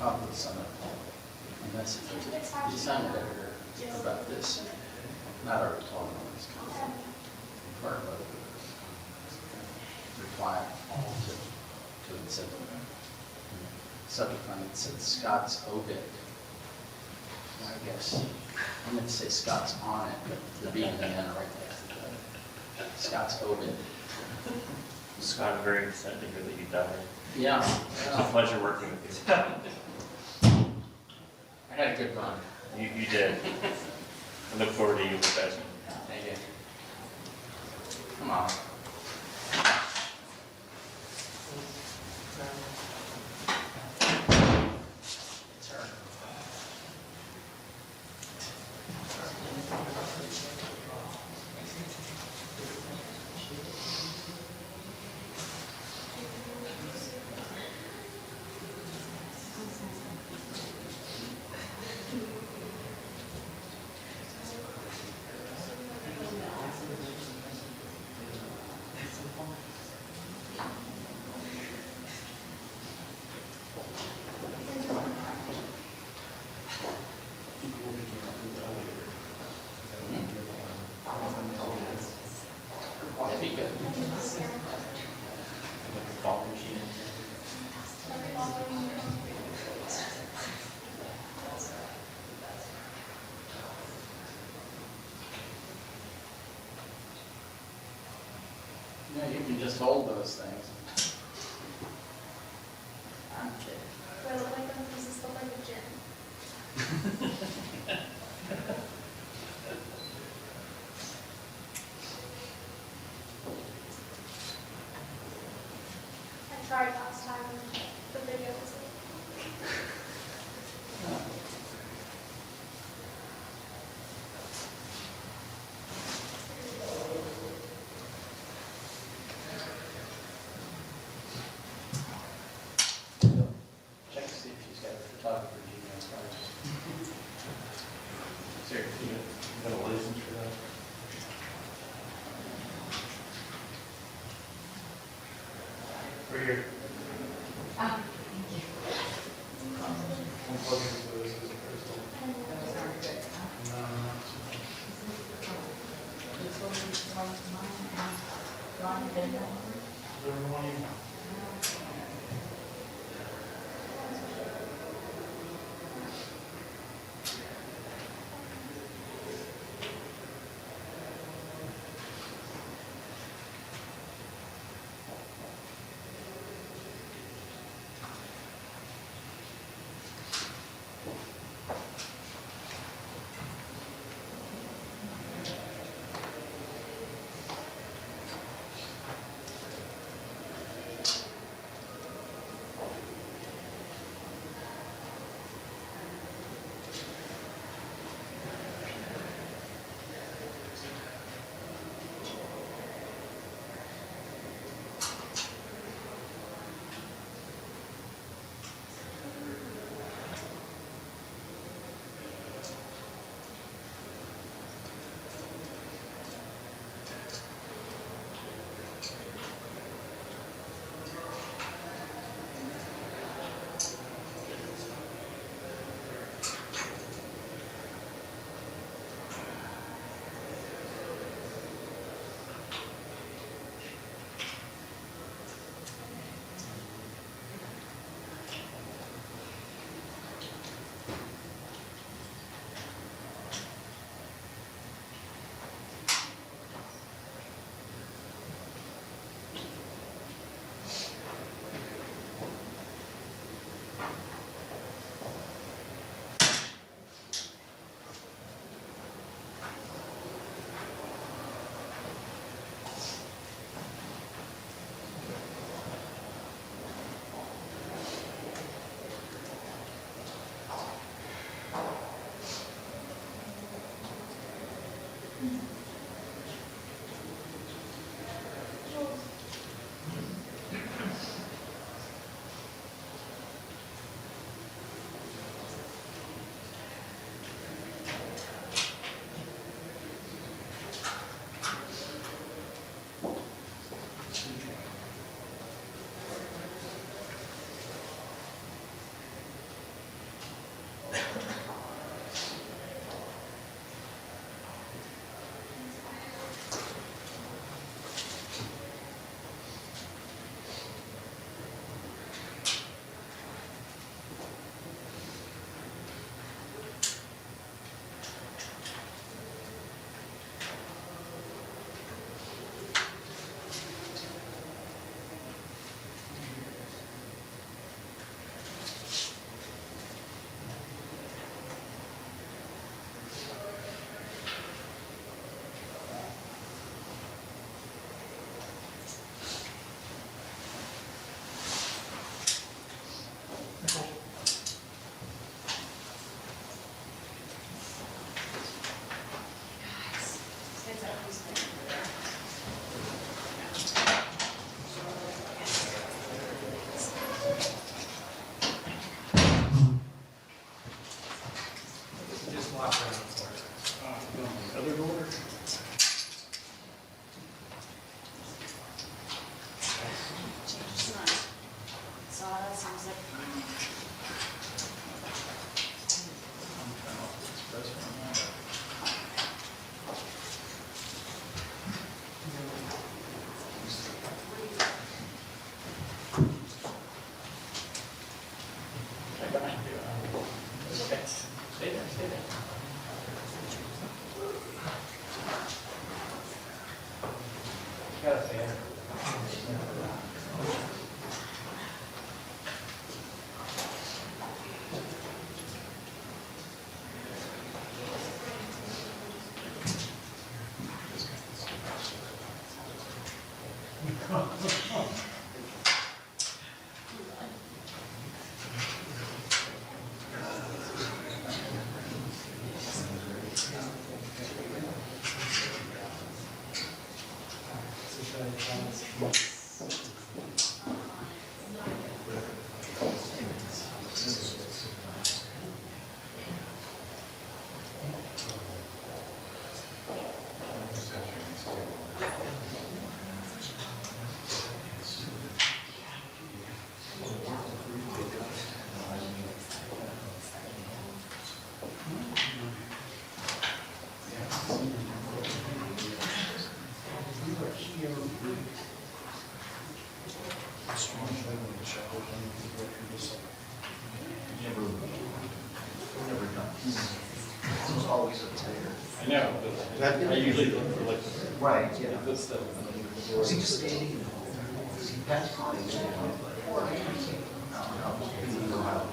top of the summit. And that's the assignment editor about this. Not our talking on this concept. Part of the reply to it said, subject line, it said Scott's obit. I guess I meant to say Scott's on it, but the B and the N are right next to that. Scott's obit. Scott, I'm very excited to hear that you died. Yeah. It's a pleasure working with you. I had a good run. You did. I look forward to you profession. Thank you. Come on. It's her. That'd be good. Ball machine. Yeah, you can just hold those things. I'm kidding. Do I look like them? Does this look like a gym? I tried last time and the video was Check to see if she's got a photographer Gmail first. Seriously, you got a license for that? For your. Just walk around the corner. Other door? Changes mind. So that sounds like. Right behind you. Okay. Stay there, stay there. Got a fan. Never done. This was always a tear. I know, but I usually look for like. Right, yeah. Good stuff. Was he just standing? Was he passed by? Or, he didn't go out.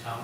Tom?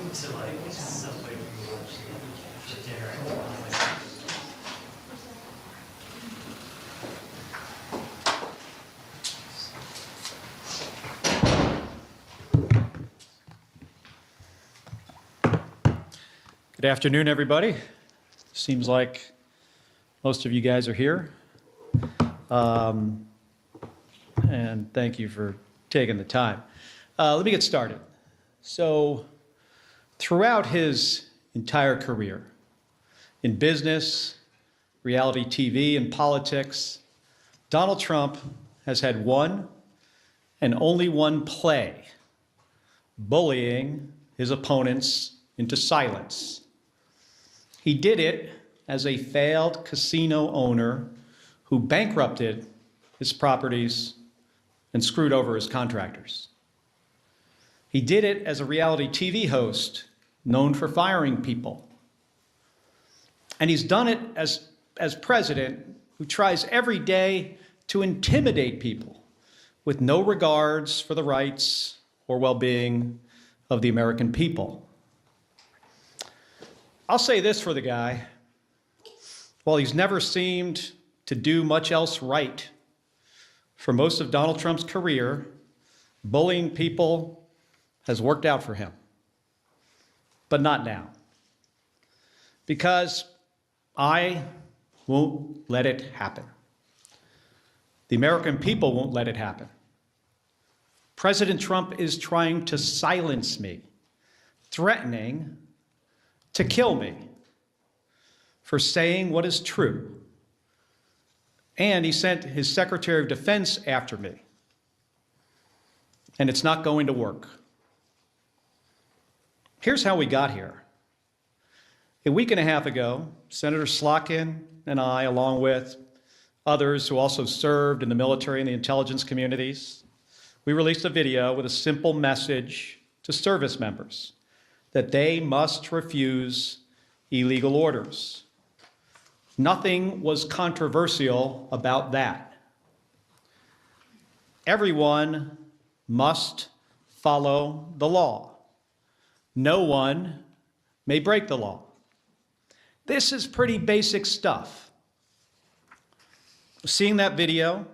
To like Subway for dinner. Good afternoon, everybody. Seems like most of you guys are here. And thank you for taking the time. Let me get started. So, throughout his entire career, in business, reality TV, and politics, Donald Trump has had one and only one play: bullying his opponents into silence. He did it as a failed casino owner who bankrupted his properties and screwed over his contractors. He did it as a reality TV host known for firing people. And he's done it as president who tries every day to intimidate people with no regards for the rights or well-being of the American people. I'll say this for the guy: while he's never seemed to do much else right, for most of Donald Trump's career, bullying people has worked out for him. But not now. Because I won't let it happen. The American people won't let it happen. President Trump is trying to silence me, threatening to kill me for saying what is true. And he sent his Secretary of Defense after me. And it's not going to work. Here's how we got here. A week and a half ago, Senator Slotkin and I, along with others who also served in the military and the intelligence communities, we released a video with a simple message to service members that they must refuse illegal orders. Nothing was controversial about that. Everyone must follow the law. No one may break the law. This is pretty basic stuff. Seeing that video,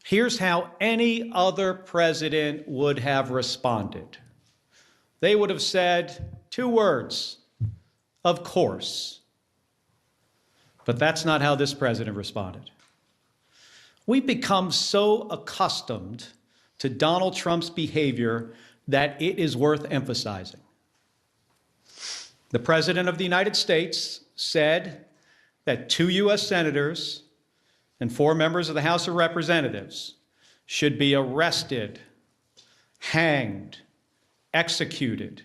here's how any other president would have responded. They would have said 2 words: of course. But that's not how this president responded. We've become so accustomed to Donald Trump's behavior that it is worth emphasizing. The President of the United States said that 2 U.S. senators and 4 members of the House of Representatives should be arrested, hanged, executed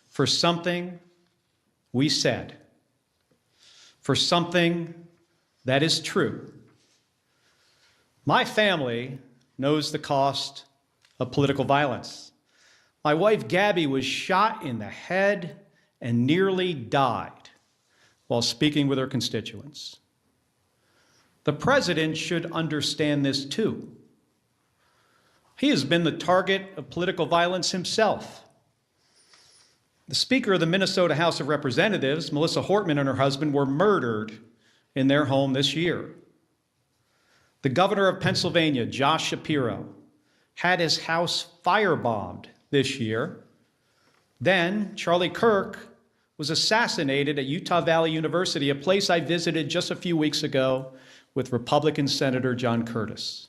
for something we said, for something that is true. My family knows the cost of political violence. My wife, Gabby, was shot in the head and nearly died while speaking with her constituents. The president should understand this too. He has been the target of political violence himself. The Speaker of the Minnesota House of Representatives, Melissa Hortman, and her husband were murdered in their home this year. The governor of Pennsylvania, Josh Shapiro, had his house firebombed this year. Then Charlie Kirk was assassinated at Utah Valley University, a place I visited just a few weeks ago with Republican Senator John Curtis.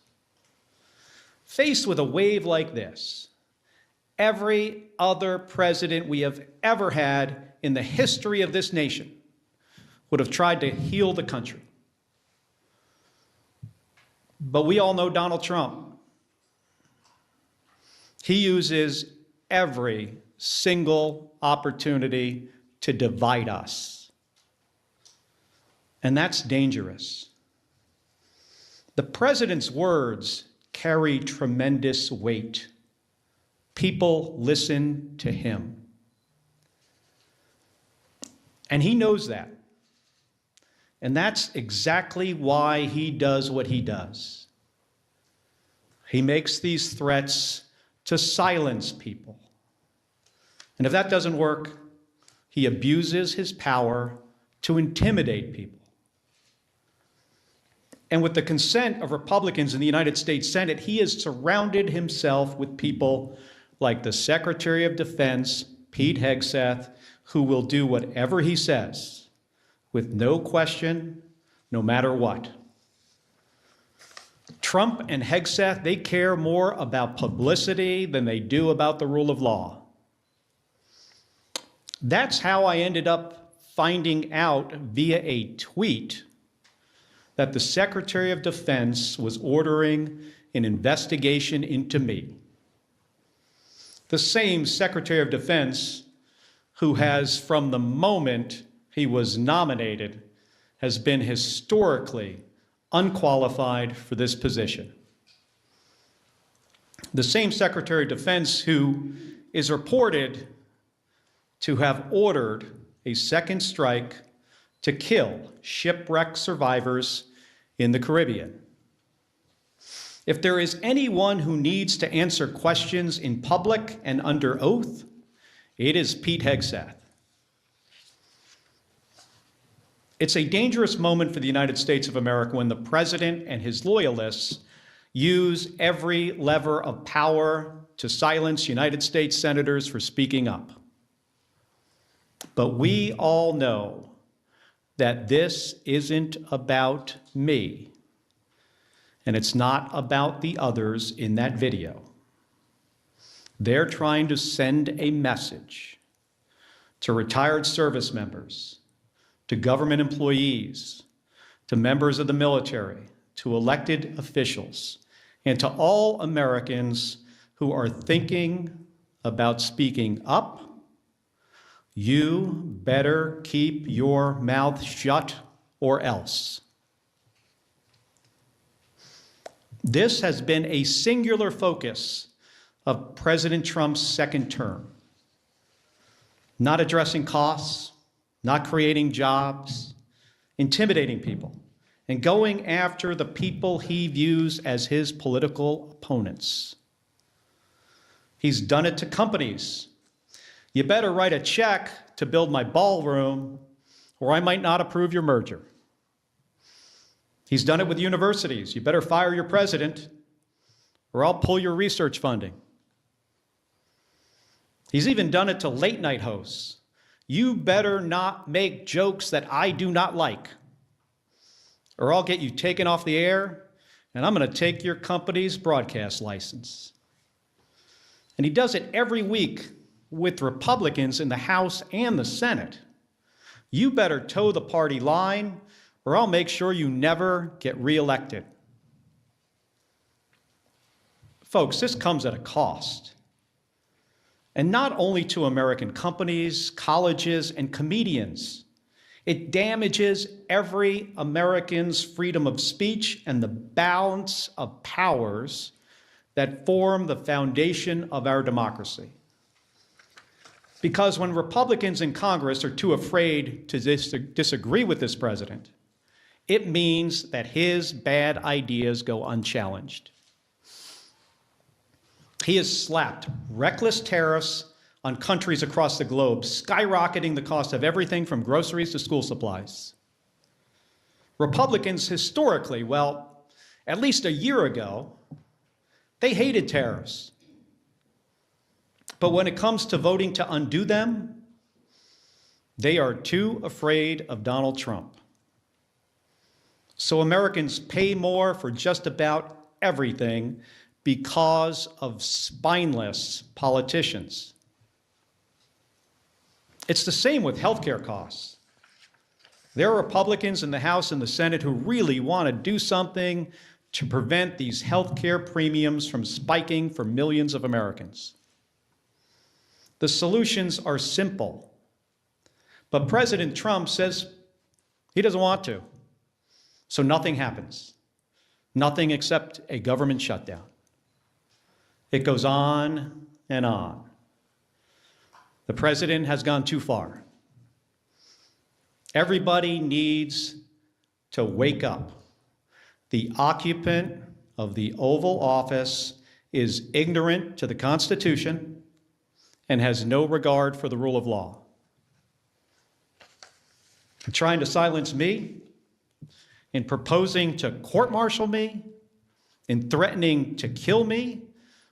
Faced with a wave like this, every other president we have ever had in the history of this nation would have tried to heal the country. But we all know Donald Trump. He uses every single opportunity to divide us. And that's dangerous. The president's words carry tremendous weight. People listen to him. And he knows that. And that's exactly why he does what he does. He makes these threats to silence people. And if that doesn't work, he abuses his power to intimidate people. And with the consent of Republicans in the United States Senate, he has surrounded himself with people like the Secretary of Defense, Pete Hegseth, who will do whatever he says with no question, no matter what. Trump and Hegseth, they care more about publicity than they do about the rule of law. That's how I ended up finding out via a tweet that the Secretary of Defense was ordering an investigation into me. The same Secretary of Defense who has, from the moment he was nominated, has been historically unqualified for this position. The same Secretary of Defense who is reported to have ordered a second strike to kill shipwreck survivors in the Caribbean. If there is anyone who needs to answer questions in public and under oath, it is Pete Hegseth. It's a dangerous moment for the United States of America when the president and his loyalists use every lever of power to silence United States senators for speaking up. But we all know that this isn't about me, and it's not about the others in that video. They're trying to send a message to retired service members, to government employees, to members of the military, to elected officials, and to all Americans who are thinking about speaking up. You better keep your mouth shut or else. This has been a singular focus of President Trump's second term. Not addressing costs, not creating jobs, intimidating people, and going after the people he views as his political opponents. He's done it to companies. You better write a check to build my ballroom, or I might not approve your merger. He's done it with universities. You better fire your president, or I'll pull your research funding. He's even done it to late-night hosts. You better not make jokes that I do not like, or I'll get you taken off the air, and I'm going to take your company's broadcast license. And he does it every week with Republicans in the House and the Senate. You better toe the party line, or I'll make sure you never get reelected. Folks, this comes at a cost. And not only to American companies, colleges, and comedians. It damages every American's freedom of speech and the balance of powers that form the foundation of our democracy. Because when Republicans in Congress are too afraid to disagree with this president, it means that his bad ideas go unchallenged. He has slapped reckless tariffs on countries across the globe, skyrocketing the cost of everything from groceries to school supplies. Republicans historically, well, at least a year ago, they hated tariffs. But when it comes to voting to undo them, they are too afraid of Donald Trump. So Americans pay more for just about everything because of spineless politicians. It's the same with healthcare costs. There are Republicans in the House and the Senate who really want to do something to prevent these healthcare premiums from spiking for millions of Americans. The solutions are simple, but President Trump says he doesn't want to. So nothing happens. Nothing except a government shutdown. It goes on and on. The president has gone too far. Everybody needs to wake up. The occupant of the Oval Office is ignorant to the Constitution and has no regard for the rule of law. In trying to silence me, in proposing to court-martial me, in threatening to kill me,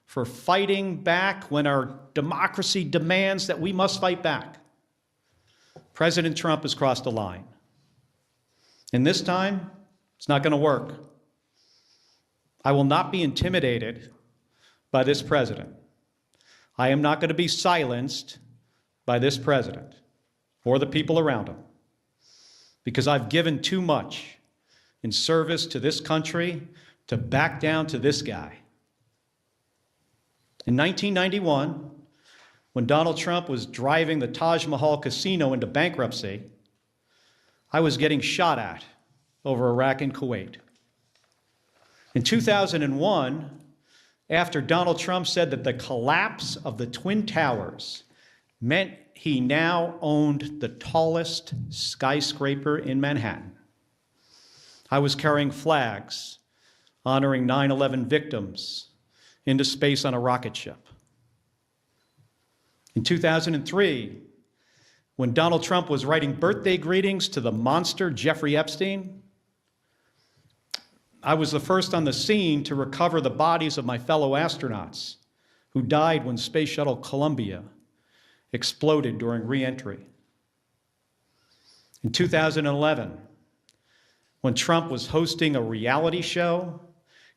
for fighting back when our democracy demands that we must fight back. President Trump has crossed a line. And this time, it's not going to work. I will not be intimidated by this president. I am not going to be silenced by this president or the people around him, because I've given too much in service to this country to back down to this guy. In 1991, when Donald Trump was driving the Taj Mahal casino into bankruptcy, I was getting shot at over Iraq and Kuwait. In 2001, after Donald Trump said that the collapse of the Twin Towers meant he now owned the tallest skyscraper in Manhattan, I was carrying flags honoring 9/11 victims into space on a rocket ship. In 2003, when Donald Trump was writing birthday greetings to the monster Jeffrey Epstein, I was the first on the scene to recover the bodies of my fellow astronauts who died when Space Shuttle Columbia exploded during re-entry. In 2011, when Trump was hosting a reality show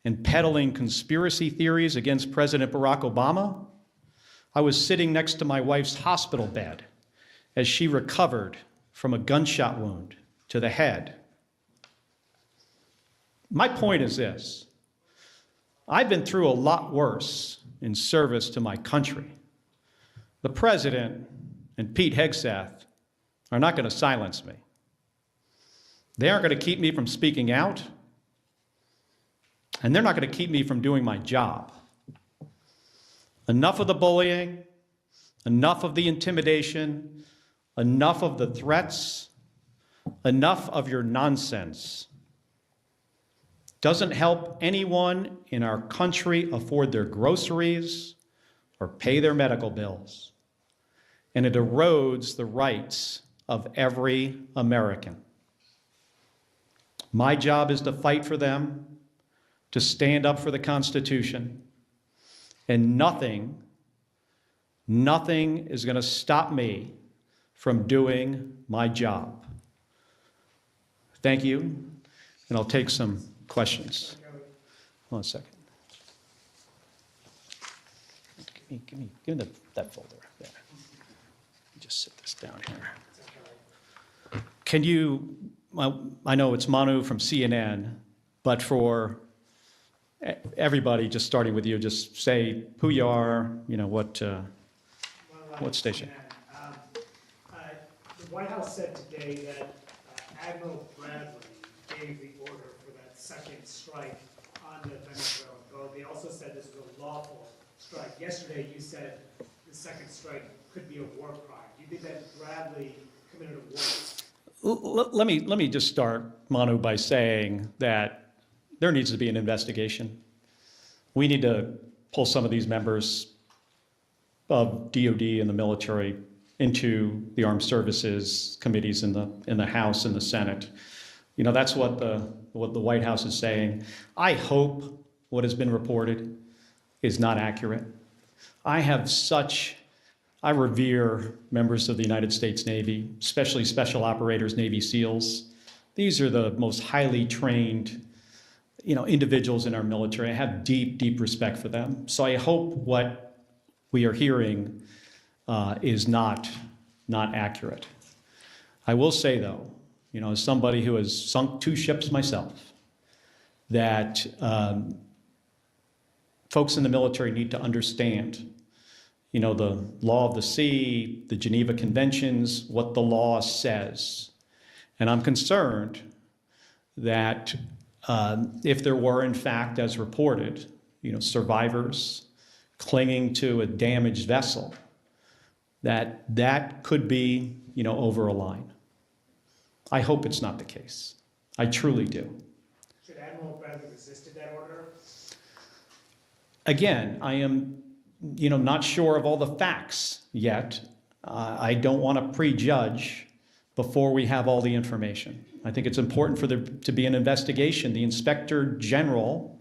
and peddling conspiracy theories against President Barack Obama, I was sitting next to my wife's hospital bed as she recovered from a gunshot wound to the head. My point is this: I've been through a lot worse in service to my country. The president and Pete Hegseth are not going to silence me. They aren't going to keep me from speaking out, and they're not going to keep me from doing my job. Enough of the bullying, enough of the intimidation, enough of the threats, enough of your nonsense. Doesn't help anyone in our country afford their groceries or pay their medical bills. And it erodes the rights of every American. My job is to fight for them, to stand up for the Constitution, and nothing is going to stop me from doing my job. Thank you, and I'll take some questions. Hold on a second. Give me that folder there. Just sit this down here. Can you, I know it's Manu from CNN, but for everybody, just starting with you, just say who you are, what station. The White House said today that Admiral Bradley gave the order for that second strike on the Venezuelan boat. They also said this was a lawful strike. Yesterday you said the second strike could be a war crime. Do you think that Bradley committed a war? Let me just start, Manu, by saying that there needs to be an investigation. We need to pull some of these members of DOD and the military into the armed services committees in the House and the Senate. That's what the White House is saying. I hope what has been reported is not accurate. I revere members of the United States Navy, especially special operators, Navy SEALs. These are the most highly trained, individuals in our military. I have deep, deep respect for them. So I hope what we are hearing is not accurate. I will say, though, as somebody who has sunk 2 ships myself, that folks in the military need to understand, the law of the sea, the Geneva Conventions, what the law says. And I'm concerned that if there were, in fact, as reported, survivors clinging to a damaged vessel, that could be, over a line. I hope it's not the case. I truly do. Should Admiral Bradley resisted that order? Again, I am, not sure of all the facts yet. I don't want to prejudge before we have all the information. I think it's important for there to be an investigation. The Inspector General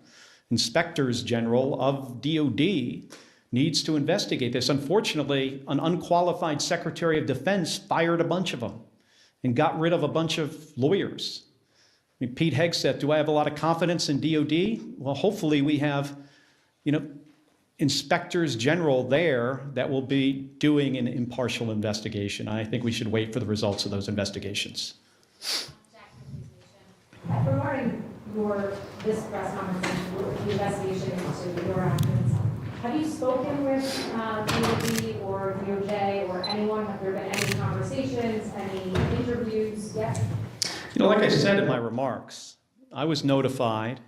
inspectors general of DOD needs to investigate this. Unfortunately, an unqualified Secretary of Defense fired a bunch of them and got rid of a bunch of lawyers. I mean, Pete Hegseth, do I have a lot of confidence in DOD? Well, hopefully we have, inspectors general there that will be doing an impartial investigation. I think we should wait for the results of those investigations. Regarding this press conference, the investigation into your actions, have you spoken with DOD or DOJ or anyone? Have there been any conversations, any interviews yet? Like I said in my remarks, I was notified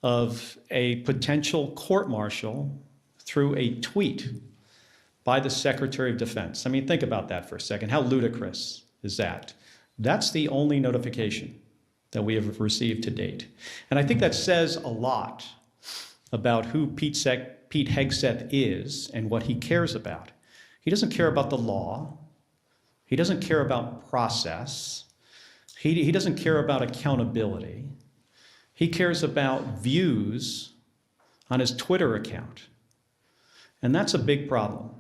of a potential court-martial through a tweet by the Secretary of Defense. I mean, think about that for a second. How ludicrous is that? That's the only notification that we have received to date. And I think that says a lot about who Pete Hegseth is and what he cares about. He doesn't care about the law. He doesn't care about process. He doesn't care about accountability. He cares about views on his Twitter account. And that's a big problem.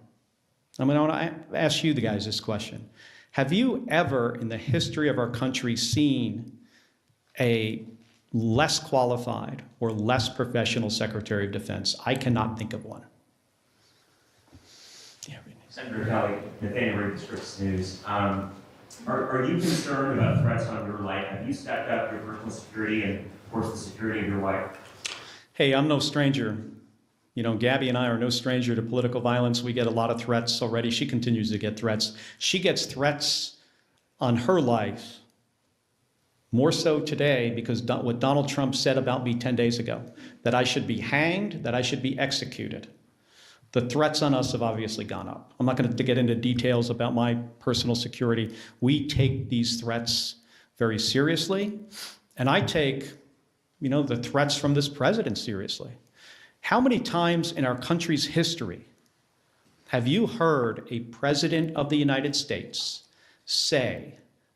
I want to ask you guys this question. Have you ever in the history of our country seen a less qualified or less professional Secretary of Defense? I cannot think of one. Senator Kelly, Nathaniel Reed, Scripps News. Are you concerned about threats on your life? Have you stepped up your personal security and, of course, the security of your wife? Hey, I'm no stranger. Gabby and I are no stranger to political violence. We get a lot of threats already. She continues to get threats. She gets threats on her life, more so today because what Donald Trump said about me 10 days ago, that I should be hanged, that I should be executed. The threats on us have obviously gone up. I'm not going to get into details about my personal security. We take these threats very seriously, and I take, the threats from this president seriously. How many times in our country's history have you heard a president of the United States say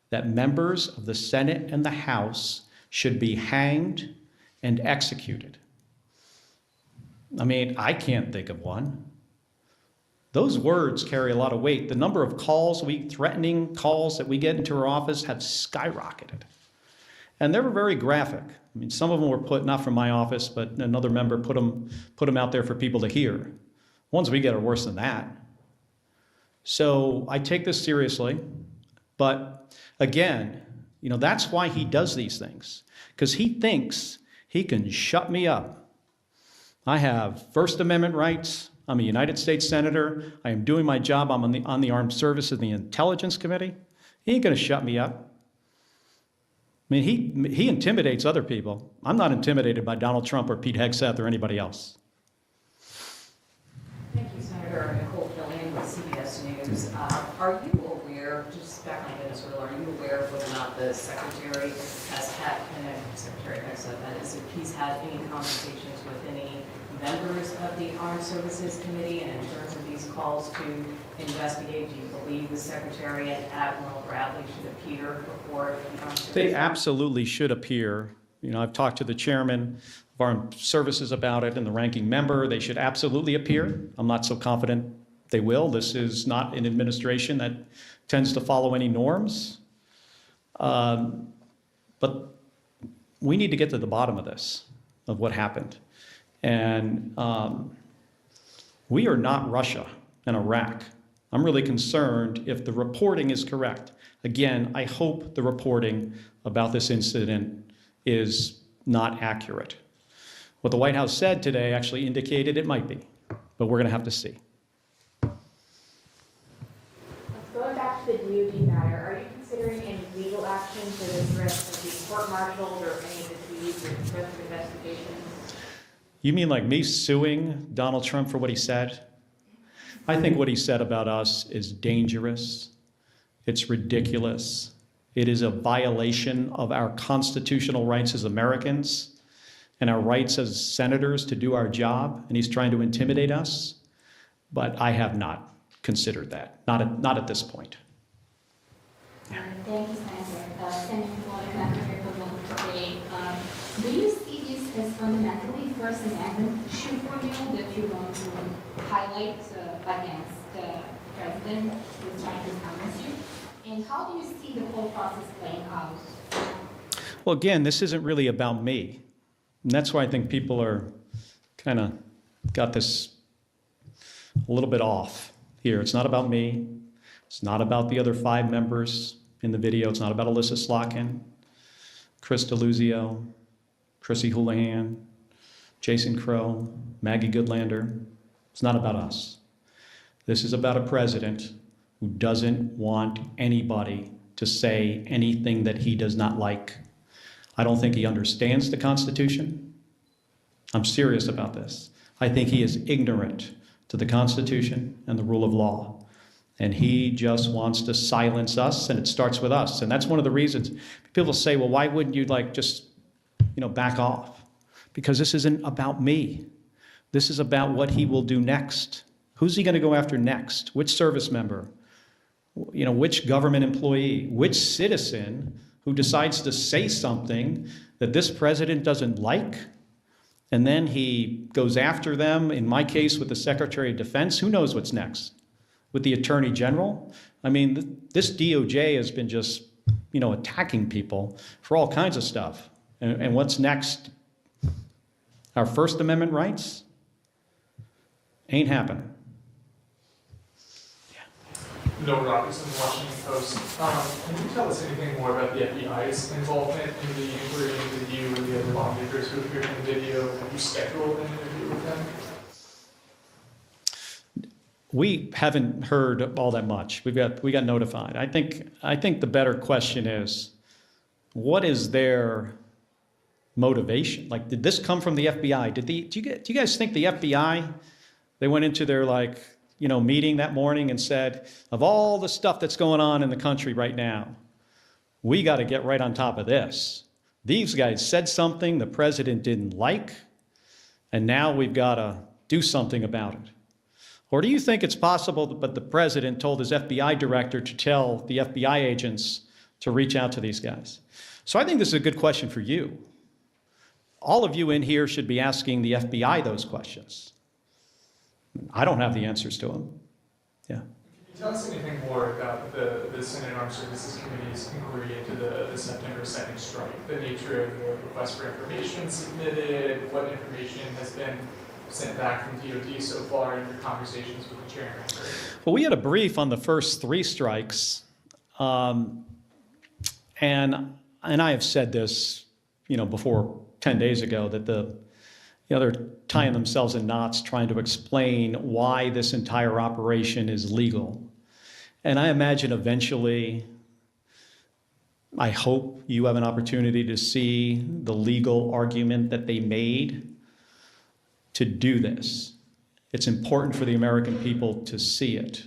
that members of the Senate and the House should be hanged and executed? I mean, I can't think of one. Those words carry a lot of weight. The number of threatening calls that we get into our office have skyrocketed. And they were very graphic. I mean, some of them were put, not from my office, but another member put them out there for people to hear. Ones we get are worse than that. So I take this seriously. But again, that's why he does these things. Because he thinks he can shut me up. I have First Amendment rights. I'm a United States Senator. I am doing my job. I'm on the Armed Services and the Intelligence Committee. He ain't going to shut me up. I mean, he intimidates other people. I'm not intimidated by Donald Trump or Pete Hegseth or anybody else. Thank you, Senator Nicole Killian with CBS News. Are you aware, just back on Venezuela, are you aware of whether or not the Secretary has had, Secretary Hegseth, that is, if he's had any conversations with any members of the Armed Services Committee, and in terms of these calls to investigate, do you believe the Secretary and Admiral Bradley should appear before the Armed Services? They absolutely should appear. I've talked to the chairman of Armed Services about it and the ranking member. They should absolutely appear. I'm not so confident they will. This is not an administration that tends to follow any norms. But we need to get to the bottom of this, of what happened. And we are not Russia and Iraq. I'm really concerned if the reporting is correct. Again, I hope the reporting about this incident is not accurate. What the White House said today actually indicated it might be, but we're going to have to see. Going back to the DOD matter, are you considering any legal action to this risk of being court-martialed or any of the tweets or risk of investigations? You mean like me suing Donald Trump for what he said? I think what he said about us is dangerous. It's ridiculous. It is a violation of our constitutional rights as Americans and our rights as senators to do our job, and he's trying to intimidate us. But I have not considered that, not at this point. Thank you, Senator. Senator Florida, after your public debate, do you see this as fundamentally first amendment issue for you that you want to highlight against the president who's trying to silence you? And how do you see the whole process playing out? Well, again, this isn't really about me. And that's why I think people are kind of got this a little bit off here. It's not about me. It's not about the other 5 members in the video. It's not about Alyssa Slotkin, Chris DeLuzio, Chrissy Houlihan, Jason Crow, Maggie Goodlander. It's not about us. This is about a president who doesn't want anybody to say anything that he does not like. I don't think he understands the Constitution. I'm serious about this. I think he is ignorant to the Constitution and the rule of law. And he just wants to silence us, and it starts with us. And that's one of the reasons people say, well, why wouldn't you just back off? Because this isn't about me. This is about what he will do next. Who's he going to go after next? Which service member? Which government employee? Which citizen who decides to say something that this president doesn't like? And then he goes after them, in my case with the Secretary of Defense. Who knows what's next? With the Attorney General? I mean, this DOJ has been just, attacking people for all kinds of stuff. And what's next? Our First Amendment rights? Ain't happening. Noah Robertson, Washington Post. Can you tell us anything more about the FBI's involvement in the inquiry into you and the other lawmakers who appeared in the video? Have you scheduled an interview with them? We haven't heard all that much. We got notified. I think the better question is, what is their motivation? Did this come from the FBI? Do you guys think the FBI, they went into their meeting that morning and said, of all the stuff that's going on in the country right now, we got to get right on top of this. These guys said something the president didn't like, and now we've got to do something about it. Or do you think it's possible that the president told his FBI director to tell the FBI agents to reach out to these guys? So I think this is a good question for you. All of you in here should be asking the FBI those questions. I don't have the answers to them. Yeah. Can you tell us anything more about the Senate Armed Services Committee's inquiry into the September 2nd strike? The nature of the request for information submitted, what information has been sent back from DOD so far in your conversations with the chairman? Well, we had a brief on the first 3 strikes. And I have said this, before 10 days ago, that they're tying themselves in knots trying to explain why this entire operation is legal. And I imagine eventually, I hope you have an opportunity to see the legal argument that they made to do this. It's important for the American people to see it.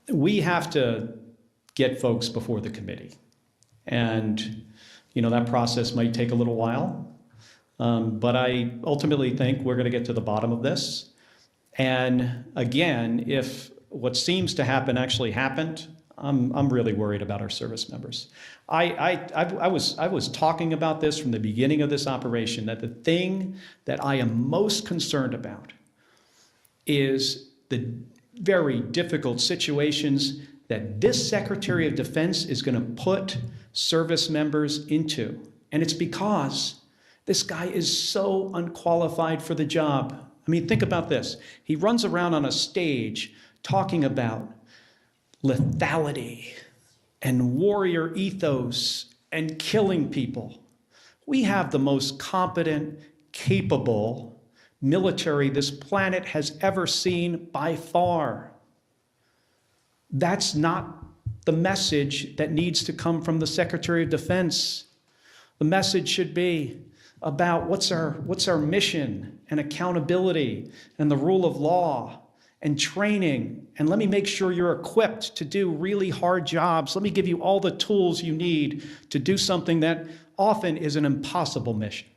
We have to get folks before the committee. And, that process might take a little while. But I ultimately think we're going to get to the bottom of this. And again, if what seems to happen actually happened, I'm really worried about our service members. I was talking about this from the beginning of this operation, that the thing that I am most concerned about is the very difficult situations that this Secretary of Defense is going to put service members into. And it's because this guy is so unqualified for the job. I mean, think about this. He runs around on a stage talking about lethality and warrior ethos and killing people. We have the most competent, capable military this planet has ever seen by far. That's not the message that needs to come from the Secretary of Defense. The message should be about what's our mission and accountability and the rule of law and training. And let me make sure you're equipped to do really hard jobs. Let me give you all the tools you need to do something that often is an impossible mission.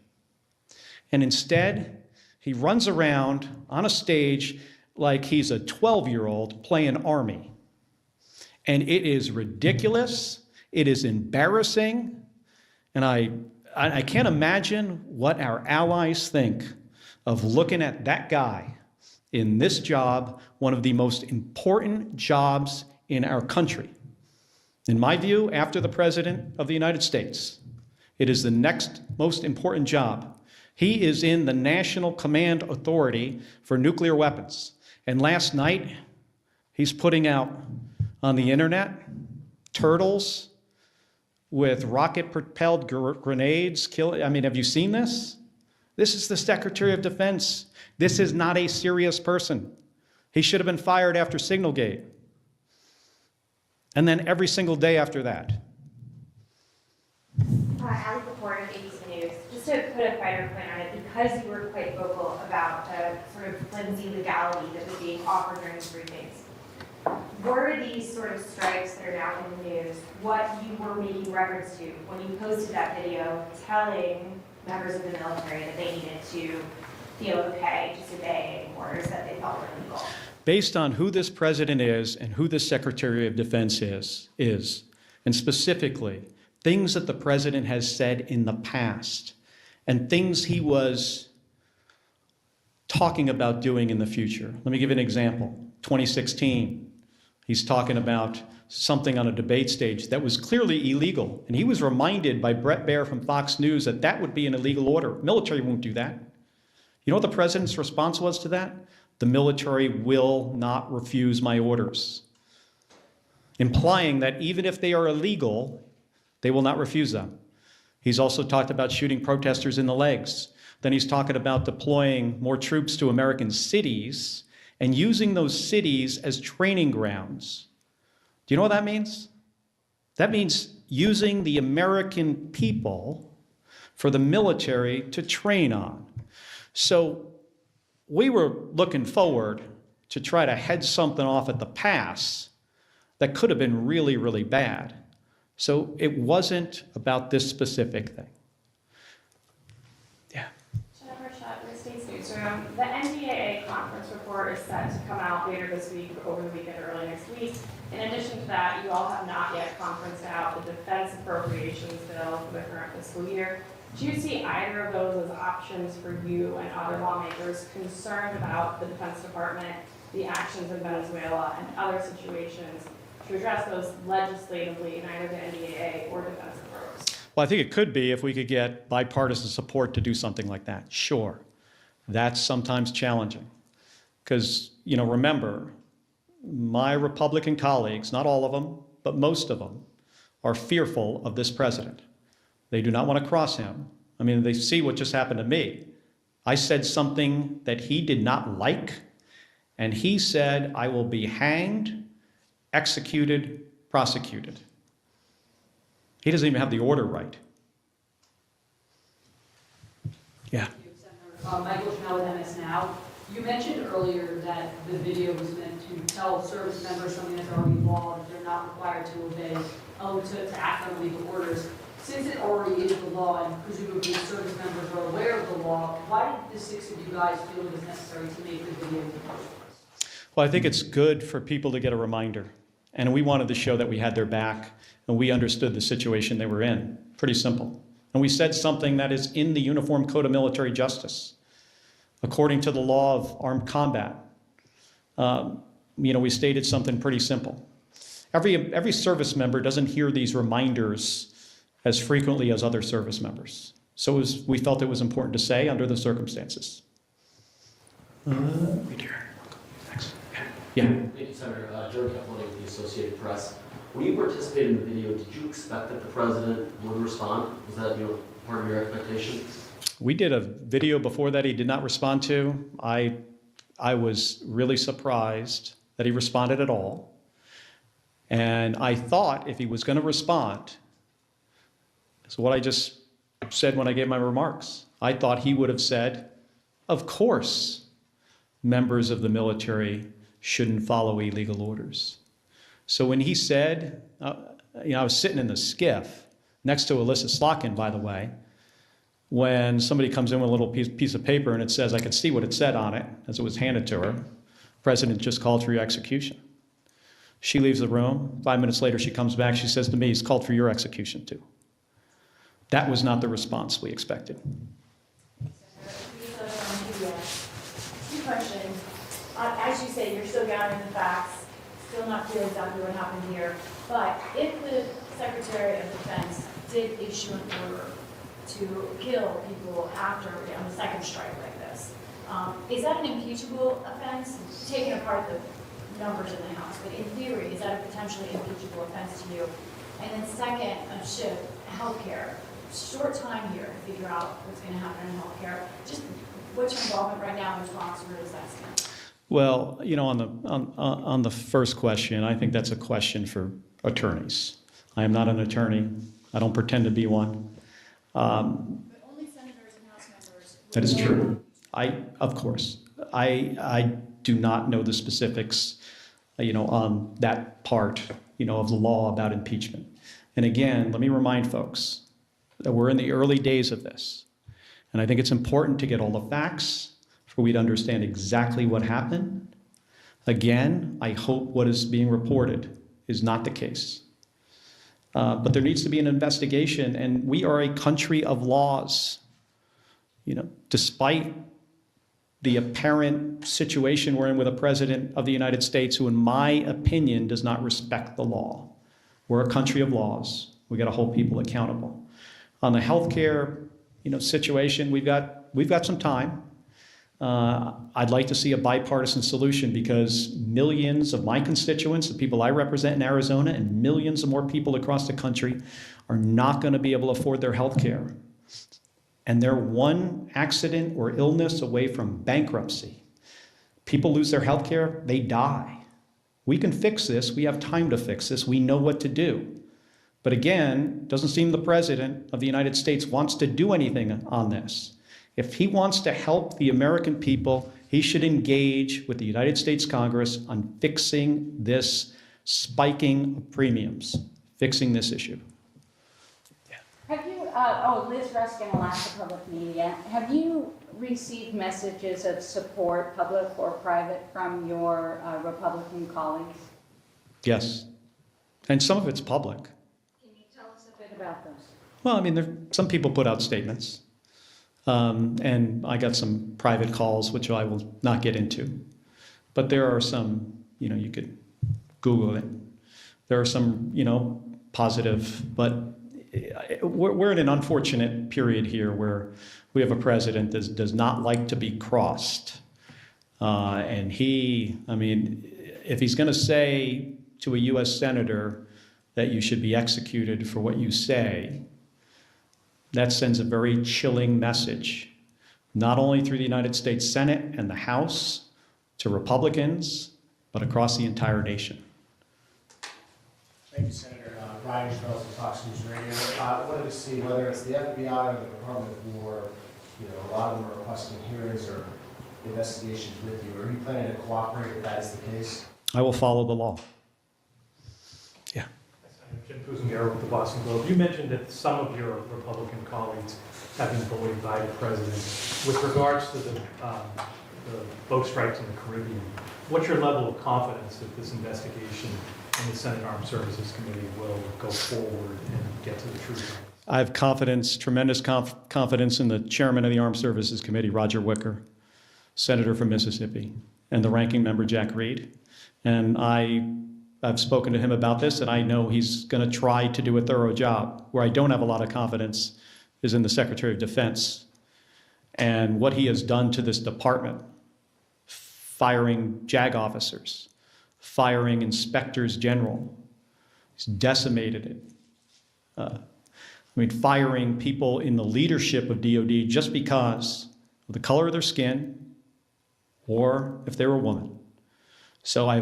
And instead, he runs around on a stage like he's a 12-year-old playing Army. And it is ridiculous. It is embarrassing. And I can't imagine what our allies think of looking at that guy in this job, one of the most important jobs in our country. In my view, after the President of the United States, it is the next most important job. He is in the National Command Authority for Nuclear Weapons. And last night, he's putting out on the internet turtles with rocket-propelled grenades. Have you seen this? This is the Secretary of Defense. This is not a serious person. He should have been fired after Signalgate. And then every single day after that. Ali Kapoor of ABC News. Just to put a finer point on it, because you were quite vocal about the sort of flimsy legality that was being offered during the briefings, were these sort of strikes that are now in the news what you were making reference to when you posted that video telling members of the military that they needed to feel okay just obeying orders that they felt were illegal? Based on who this president is and who the Secretary of Defense is, and specifically things that the president has said in the past and things he was talking about doing in the future. Let me give you an example. 2016, he's talking about something on a debate stage that was clearly illegal. And he was reminded by Brett Baer from Fox News that that would be an illegal order. Military won't do that. You know what the president's response was to that? The military will not refuse my orders. Implying that even if they are illegal, they will not refuse them. He's also talked about shooting protesters in the legs. Then he's talking about deploying more troops to American cities and using those cities as training grounds. Do you know what that means? That means using the American people for the military to train on. So we were looking forward to try to head something off at the pass that could have been really, really bad. So it wasn't about this specific thing. Yeah. Jennifer Shutt, the States Newsroom. The NDAA conference report is set to come out later this week, over the weekend, or early next week. In addition to that, you all have not yet conferenced out the defense appropriations bill for the current fiscal year. Do you see either of those as options for you and other lawmakers concerned about the Defense Department, the actions in Venezuela, and other situations to address those legislatively in either the NDAA or defense approach? Well, I think it could be if we could get bipartisan support to do something like that. Sure. That's sometimes challenging. Because, remember, my Republican colleagues, not all of them, but most of them, are fearful of this president. They do not want to cross him. They see what just happened to me. I said something that he did not like, and he said, I will be hanged, executed, prosecuted. He doesn't even have the order right. Yeah. Michael Chanel with MS Now. You mentioned earlier that the video was meant to tell service members something that's already law, that they're not required to obey, to act on legal orders. Since it already is the law, and presumably service members are aware of the law, why did the six of you guys feel it was necessary to make the video in the first place? Well, I think it's good for people to get a reminder. And we wanted to show that we had their back and we understood the situation they were in. Pretty simple. And we said something that is in the Uniform Code of Military Justice. According to the law of armed combat, we stated something pretty simple. Every service member doesn't hear these reminders as frequently as other service members. So we felt it was important to say under the circumstances. Right here. Thanks. Yeah. Thank you, Senator. Joe Capote with the Associated Press. When you participated in the video, did you expect that the president would respond? Was that part of your expectation? We did a video before that he did not respond to. I was really surprised that he responded at all. And I thought if he was going to respond, so what I just said when I gave my remarks, I thought he would have said, of course, members of the military shouldn't follow illegal orders. So when he said, I was sitting in the skiff next to Alyssa Slotkin, by the way, when somebody comes in with a little piece of paper and it says, I could see what it said on it as it was handed to her, President just called for your execution. She leaves the room. 5 minutes later, she comes back. She says to me, he's called for your execution too. That was not the response we expected. Two questions. As you say, you're still gathering the facts, still not clear exactly what happened here. But if the Secretary of Defense did issue an order to kill people after on the second strike like this, is that an impeachable offense? Taking apart the numbers in the House, but in theory, is that a potentially impeachable offense to you? And then second, healthcare. Short time here to figure out what's going to happen in healthcare. Just what's your involvement right now in talks? Where does that stand? Well, on the first question, I think that's a question for attorneys. I am not an attorney. I don't pretend to be one. But only senators and House members. That is true. Of course, I do not know the specifics, on that part, of the law about impeachment. And again, let me remind folks that we're in the early days of this. And I think it's important to get all the facts for we to understand exactly what happened. Again, I hope what is being reported is not the case. But there needs to be an investigation, and we are a country of laws. Despite the apparent situation we're in with a president of the United States who, in my opinion, does not respect the law. We're a country of laws. We got to hold people accountable. On the healthcare, situation, we've got some time. I'd like to see a bipartisan solution because millions of my constituents, the people I represent in Arizona, and millions of more people across the country are not going to be able to afford their health care. And they're one accident or illness away from bankruptcy. People lose their health care, they die. We can fix this. We have time to fix this. We know what to do. But again, it doesn't seem the President of the United States wants to do anything on this. If he wants to help the American people, he should engage with the United States Congress on fixing this spiking of premiums, fixing this issue. Have you, Liz Ruskin, Alaska Public Media, have you received messages of support, public or private, from your Republican colleagues? Yes, and some of it's public. Can you tell us a bit about those? Well, some people put out statements. And I got some private calls, which I will not get into. But there are some, you could Google it. There are some, positive, but we're in an unfortunate period here where we have a president that does not like to be crossed. And if he's going to say to a U.S. senator that you should be executed for what you say, that sends a very chilling message, not only through the United States Senate and the House to Republicans, but across the entire nation. Thank you, Senator. Ryan Charles with Fox News Radio. I wanted to see whether it's the FBI or the Department of War, a lot of them are requesting hearings or investigations with you. Are you planning to cooperate if that is the case? I will follow the law. Jim Pusengarrow with the Boston Globe. You mentioned that some of your Republican colleagues have been bullied by the president. With regards to the boat strikes in the Caribbean, what's your level of confidence that this investigation in the Senate Armed Services Committee will go forward and get to the truth? I have confidence, tremendous confidence in the chairman of the Armed Services Committee, Roger Wicker, senator from Mississippi, and the ranking member, Jack Reed. And I've spoken to him about this, and I know he's going to try to do a thorough job. Where I don't have a lot of confidence is in the Secretary of Defense and what he has done to this department, firing JAG officers, firing inspectors general. He's decimated it. Firing people in the leadership of DOD just because of the color of their skin or if they were a woman. So I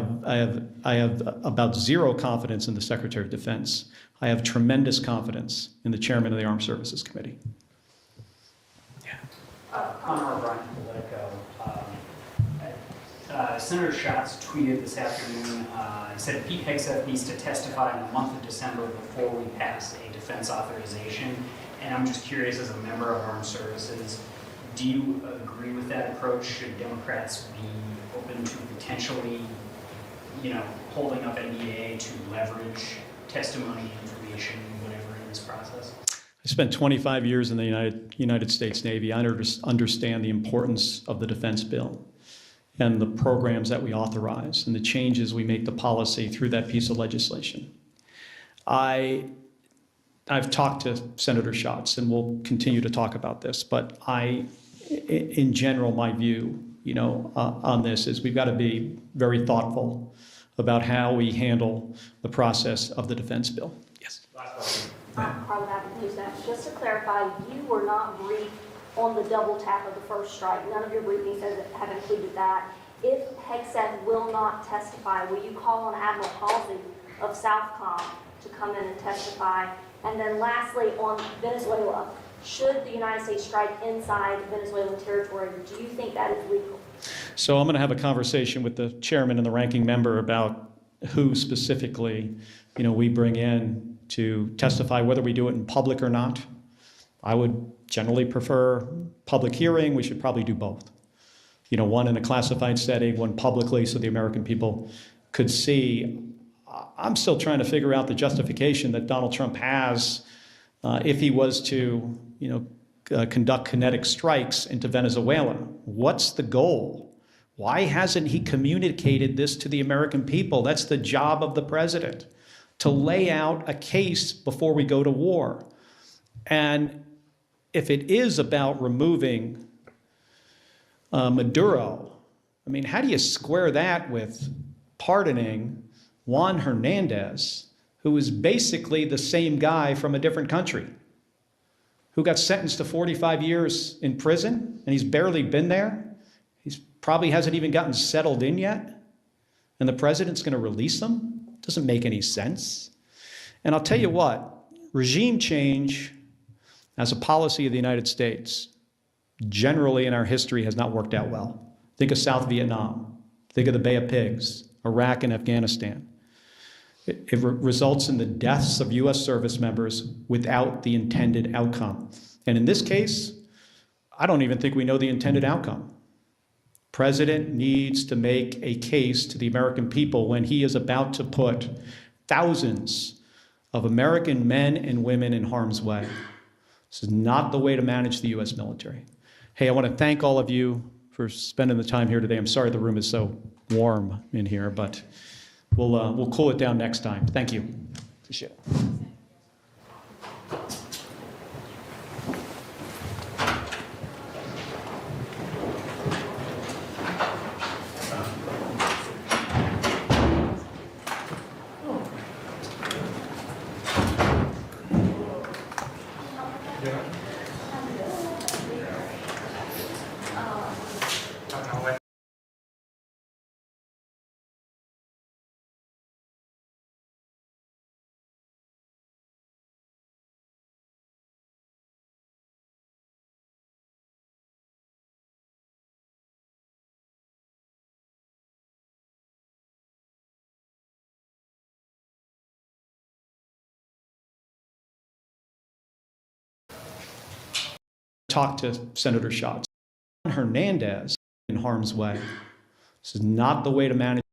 have about zero confidence in the Secretary of Defense. I have tremendous confidence in the chairman of the Armed Services Committee. Connor O'Brien, Politico. Senator Schatz tweeted this afternoon, he said Pete Hegseth needs to testify in the month of December before we pass a defense authorization. And I'm just curious, as a member of Armed Services, do you agree with that approach? Should Democrats be open to potentially, holding up NDA to leverage testimony, information, whatever in this process? I spent 25 years in the United States Navy. I understand the importance of the defense bill and the programs that we authorize and the changes we make to policy through that piece of legislation. I've talked to Senator Schatz, and we'll continue to talk about this, but in general, my view, on this is we've got to be very thoughtful about how we handle the process of the defense bill. Yes. Carla Avenue, just to clarify, you were not briefed on the double tap of the first strike. None of your briefings have included that. If Hegseth will not testify, will you call on Admiral Halsey of Southcom to come in and testify? And then lastly, on Venezuela, should the United States strike inside Venezuelan territory, do you think that is legal? So I'm going to have a conversation with the chairman and the ranking member about who specifically, we bring in to testify, whether we do it in public or not. I would generally prefer public hearing. We should probably do both. One in a classified setting, one publicly, so the American people could see. I'm still trying to figure out the justification that Donald Trump has if he was to, conduct kinetic strikes into Venezuela. What's the goal? Why hasn't he communicated this to the American people? That's the job of the president, to lay out a case before we go to war. And if it is about removing Maduro, how do you square that with pardoning Juan Hernandez, who is basically the same guy from a different country, who got sentenced to 45 years in prison, and he's barely been there? He's probably hasn't even gotten settled in yet, and the president's going to release him? Doesn't make any sense. And I'll tell you what, regime change as a policy of the United States generally in our history has not worked out well. Think of South Vietnam. Think of the Bay of Pigs, Iraq and Afghanistan. It results in the deaths of U.S. service members without the intended outcome. And in this case, I don't even think we know the intended outcome. President needs to make a case to the American people when he is about to put thousands of American men and women in harm's way. This is not the way to manage the U.S. military. Hey, I want to thank all of you for spending the time here today. I'm sorry the room is so warm in here, but we'll cool it down next time. Thank you. Appreciate it. Talk to Senator Schatz. Hernandez in harm's way. This is not the way to manage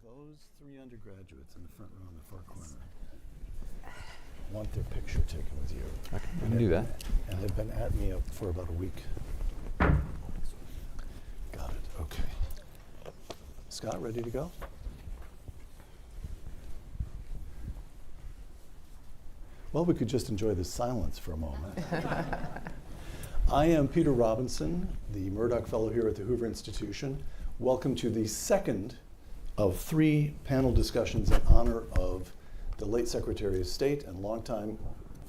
Those three undergraduates in the front row in the far corner want their picture taken with you. I can do that. And have been at me for about a week. Got it, okay. Scott, ready to go? Well, we could just enjoy the silence for a moment. I am Peter Robinson, the Murdoch Fellow here at the Hoover Institution. Welcome to the second of 3 panel discussions in honor of the late Secretary of State and longtime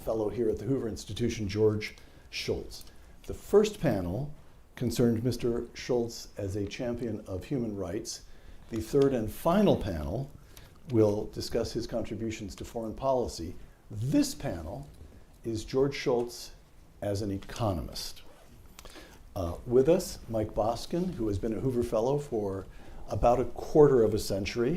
fellow here at the Hoover Institution, George Shultz. The first panel concerned Mr. Shultz as a champion of human rights. The third and final panel will discuss his contributions to foreign policy. This panel is George Shultz as an economist. With us, Mike Boskin, who has been a Hoover Fellow for about a quarter of a century.